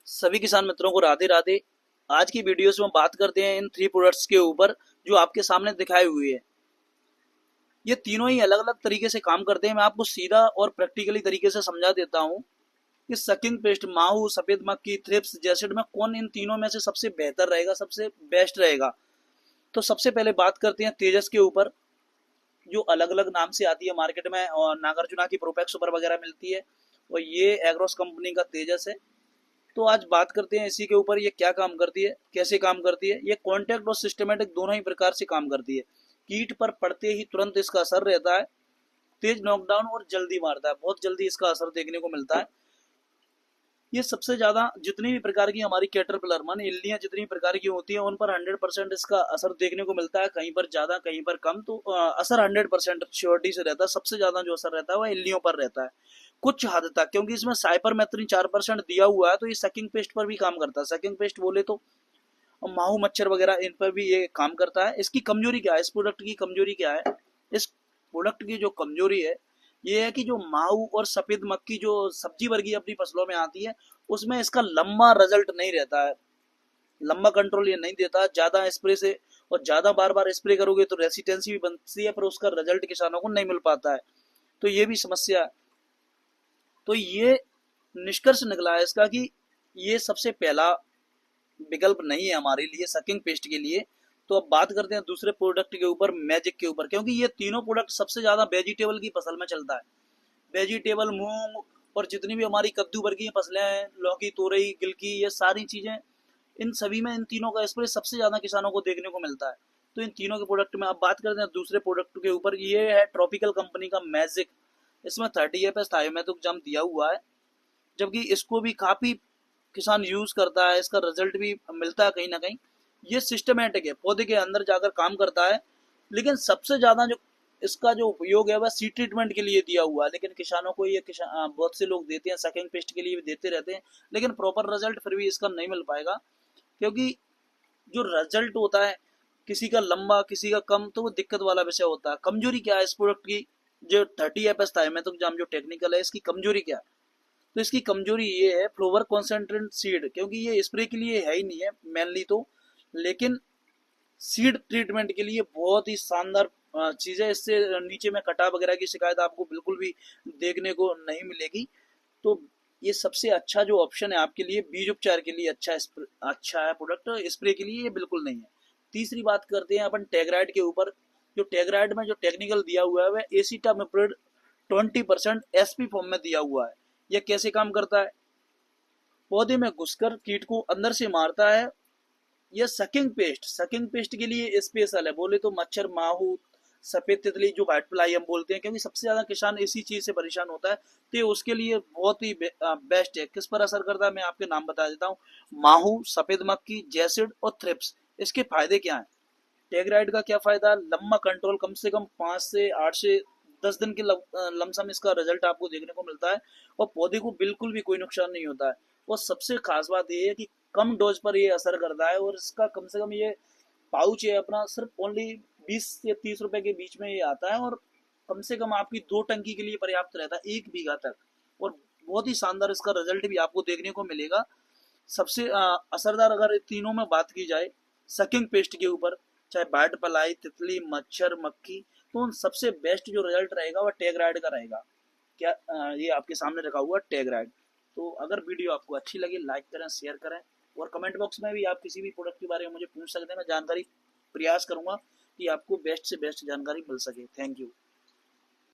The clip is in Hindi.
सभी किसान मित्रों को राधे राधे। आज की वीडियोस में बात करते हैं इन 3 प्रोडक्ट्स के ऊपर जो आपके सामने दिखाए हुए हैं। ये तीनों ही अलग अलग तरीके से काम करते हैं। मैं आपको सीधा और प्रैक्टिकली तरीके से समझा देता हूँ कि सकिंग पेस्ट, माहू, सफेद मक्खी, थ्रिप्स, जैसिड में कौन इन तीनों में से सबसे बेहतर रहेगा, सबसे बेस्ट रहेगा। तो सबसे पहले बात करते हैं तेजस के ऊपर, जो अलग अलग नाम से आती है मार्केट में, और नागार्जुना की प्रोपेक्स सुपर वगैरह मिलती है, और ये एग्रोस कंपनी का तेजस है। तो आज बात करते हैं इसी के ऊपर, ये क्या काम करती है, कैसे काम करती है। ये कॉन्टैक्ट और सिस्टमेटिक दोनों ही प्रकार से काम करती है। कीट पर पड़ते ही तुरंत इसका असर रहता है, तेज नॉकडाउन और जल्दी मारता है, बहुत जल्दी इसका असर देखने को मिलता है। ये सबसे ज्यादा जितनी भी प्रकार की हमारी कैटरपिलर मान इल्लियां जितनी प्रकार की होती हैं उन पर 100% इसका असर देखने को मिलता है। कहीं पर ज्यादा कहीं पर कम, तो असर 100% श्योरिटी से रहता है। सबसे ज्यादा जो असर रहता है वह इल्लियों पर रहता है कुछ हद तक, क्योंकि इसमें साइपरमेथ्रिन 4% दिया हुआ है, तो ये सकिंग पेस्ट पर भी काम करता है। सकिंग पेस्ट बोले तो माहू मच्छर वगैरह इन पर भी ये काम करता है। इसकी कमजोरी क्या है, इस प्रोडक्ट की कमजोरी क्या है? इस प्रोडक्ट की जो कमजोरी है ये है कि जो माहू और सफेद मक्खी जो सब्जी वर्गीय अपनी फसलों में आती है, उसमें इसका लंबा रिजल्ट नहीं रहता है, लंबा कंट्रोल ये नहीं देता। ज्यादा स्प्रे से और ज्यादा बार बार स्प्रे करोगे तो रेसिस्टेंसी भी बनती है, पर उसका रिजल्ट किसानों को नहीं मिल पाता है। तो ये भी समस्या है। तो ये निष्कर्ष निकला है इसका कि ये सबसे पहला विकल्प नहीं है हमारे लिए सकिंग पेस्ट के लिए। तो अब बात करते हैं दूसरे प्रोडक्ट के ऊपर, मैजिक के ऊपर, क्योंकि ये तीनों प्रोडक्ट सबसे ज्यादा वेजिटेबल की फसल में चलता है। वेजिटेबल, मूंग और जितनी भी हमारी कद्दू वर्गीय फसलें हैं, लौकी, तोरई, गिलकी, ये सारी चीजें, इन सभी में इन तीनों का स्प्रे सबसे ज्यादा किसानों को देखने को मिलता है। तो इन तीनों के प्रोडक्ट में अब बात करते हैं दूसरे प्रोडक्ट के ऊपर। ये है ट्रॉपिकल कंपनी का मैजिक। इसमें 30 थायोमेथोक्साम जाम दिया हुआ है, जबकि इसको भी काफी किसान यूज करता है, इसका रिजल्ट भी मिलता है कहीं ना कहीं। ये सिस्टमेटिक है, पौधे के अंदर जाकर काम करता है। लेकिन सबसे ज्यादा जो इसका जो उपयोग है वह सीड ट्रीटमेंट के लिए दिया हुआ है। लेकिन किसानों को ये बहुत से लोग देते हैं, सकिंग पेस्ट के लिए भी देते रहते हैं, लेकिन प्रॉपर रिजल्ट फिर भी इसका नहीं मिल पाएगा। क्योंकि जो रिजल्ट होता है किसी का लंबा किसी का कम, तो वो दिक्कत वाला विषय होता है। कमजोरी क्या है इस प्रोडक्ट की? जो 30 था मैं तो जाम जो टेक्निकल है, इसकी कमजोरी क्या है? तो इसकी कमजोरी ये है फ्लोवर कॉन्सेंट्रेट सीड, क्योंकि ये स्प्रे के लिए है ही नहीं है मेनली तो, लेकिन सीड ट्रीटमेंट के लिए बहुत ही शानदार चीज है। इससे नीचे में कटा वगैरह की शिकायत आपको बिल्कुल भी देखने को नहीं मिलेगी। तो ये सबसे अच्छा जो ऑप्शन है आपके लिए बीज उपचार के लिए अच्छा है प्रोडक्ट, स्प्रे के लिए ये बिल्कुल नहीं है। तीसरी बात करते हैं अपन टेग्राइड के ऊपर। जो टेग्राइड में जो टेक्निकल दिया हुआ है वह एसिटामिप्रिड 20% एसपी फॉर्म में दिया हुआ है। यह कैसे काम करता है? पौधे में घुसकर कीट को अंदर से मारता है। यह सकिंग पेस्ट के लिए स्पेशल है। बोले तो मच्छर, माहू, सफेद तितली, जो व्हाइट फ्लाई हम बोलते हैं, क्योंकि सबसे ज्यादा किसान इसी चीज से परेशान होता है, तो उसके लिए बहुत ही बेस्ट है। किस पर असर करता है मैं आपके नाम बता देता हूँ। माहू, सफेद मक्खी, जैसिड और थ्रिप्स। इसके फायदे क्या है? टेगराइड का क्या फायदा? लंबा कंट्रोल, कम से कम 5 से 8 से 10 दिन के लमसम इसका रिजल्ट आपको देखने को मिलता है, और पौधे को बिल्कुल भी कोई नुकसान नहीं होता है। और सबसे खास बात ये है कि कम डोज पर ये असर करता है, और इसका कम से कम ये पाउच है अपना सिर्फ ओनली 20 से 30 रुपए के बीच में ये आता है, और कम से कम आपकी 2 टंकी के लिए पर्याप्त रहता है, 1 बीघा तक। और बहुत ही शानदार इसका रिजल्ट भी आपको देखने को मिलेगा। सबसे असरदार अगर तीनों में बात की जाए सकिंग पेस्ट के ऊपर, चाहे बाट पलाई, तितली, मच्छर, मक्खी, तो उन सबसे बेस्ट जो रिजल्ट रहेगा वह टैगराइड का रहेगा। क्या ये आपके सामने रखा हुआ टैगराइड। तो अगर वीडियो आपको अच्छी लगी, लाइक करें, शेयर करें, और कमेंट बॉक्स में भी आप किसी भी प्रोडक्ट के बारे में मुझे पूछ सकते हैं। मैं जानकारी प्रयास करूंगा कि आपको बेस्ट से बेस्ट जानकारी मिल सके। Thank you.